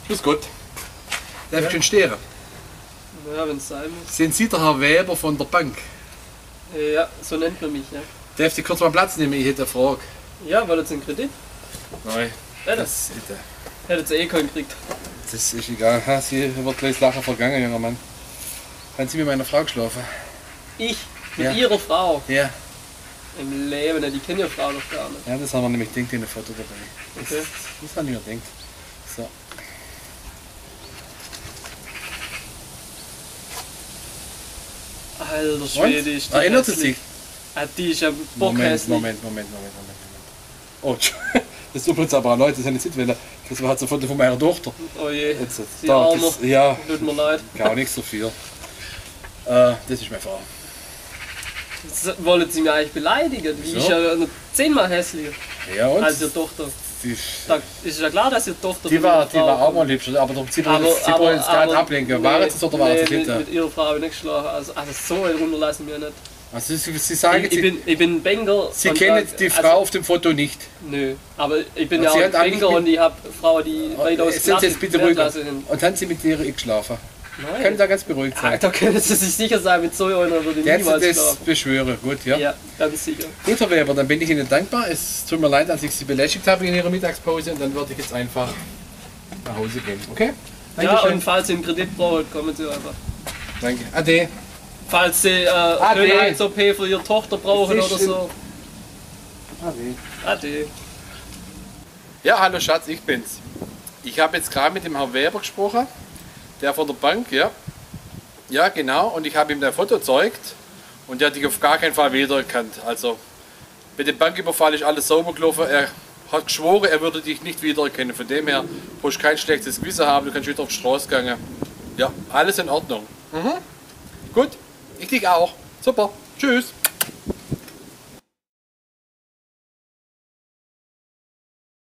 Grüß Gott. Darf ich schon stehen? Ja, wenn es sein muss. Sind Sie der Herr Weber von der Bank? Ja, so nennt man mich, ja. Darf ich kurz mal Platz nehmen? Ich hätte eine Frage. Ja, war das ein Kredit? Nein. Ja, Das, hätte sie eh keinen gekriegt. das ist egal. Ha, Sie wird gleich das Lachen vergangen, junger Mann. Haben Sie mit meiner Frau geschlafen? Ich? Mit Ja. ihrer Frau? Ja. Im Leben, die kennen ja Frau noch gar nicht. Ja, das haben wir nämlich gedacht in dem Foto dabei. Okay. Das haben wir gedacht. So. Alter Schwede, ist die Erinnert sie hässlich. sich? Ah, die ist ja Moment. bockhässlich. Oh, das tut uns aber auch Leute, das habe ich nicht wollen. Das war halt so ein Foto von meiner Tochter. Oh je, Jetzt, sie da, Armer. das, ja, Tut mir leid. gar nicht so viel. Das ist meine Frau. Das wollen sie mich eigentlich beleidigen. Die Wieso? ist ja noch 10-mal hässlicher Ja, und? als ihre Tochter. Die, Da ist ja klar, dass ihre Tochter die von war ihrer Frau auch kommt. mal hübsch, aber sie wollen jetzt gerade ablenken. War es oder war es nicht? mit ihrer Frau habe ich nicht geschlagen. Also so runterlassen wir nicht. Also Sie sagen, Ich bin Banker. Sie und kennen da- die Frau also, auf dem Foto nicht. Nö, aber ich bin Und ja Sie auch hat eigentlich Banker mit- und ich habe Frauen, die weitaus Sind Sie jetzt bitte ruhig? Sind. Und haben Sie mit ihr geschlafen? Können Nein. da ganz beruhigt sein. Da können Sie sich sicher sein, mit so einer würde ich Jetzt niemals das schlafen. beschwören, gut, ja. Ja, ganz sicher. Gut, Herr Weber, dann bin ich Ihnen dankbar. Es tut mir leid, dass ich Sie belästigt habe in Ihrer Mittagspause und dann würde ich jetzt einfach nach Hause gehen. Okay? Ja, Dankeschön. und falls Sie einen Kredit brauchen, kommen Sie einfach. Danke. Ade. Falls Sie Ade. Schönheits-OP für Ihre Tochter brauchen Das ist oder so. Ade. Ade. Ja, hallo Schatz, ich bin's. Ich habe jetzt gerade mit dem Herrn Weber gesprochen, der von der Bank, ja. Ja, genau, und ich habe ihm dein Foto gezeigt und der hat dich auf gar keinen Fall wiedererkannt. Also, mit dem Banküberfall ist alles sauber gelaufen. Er hat geschworen, er würde dich nicht wiedererkennen. Von dem her brauchst du kein schlechtes Gewissen haben, du kannst wieder auf die Straße gehen. Ja, alles in Ordnung. Gut, ich dich auch. Super, tschüss.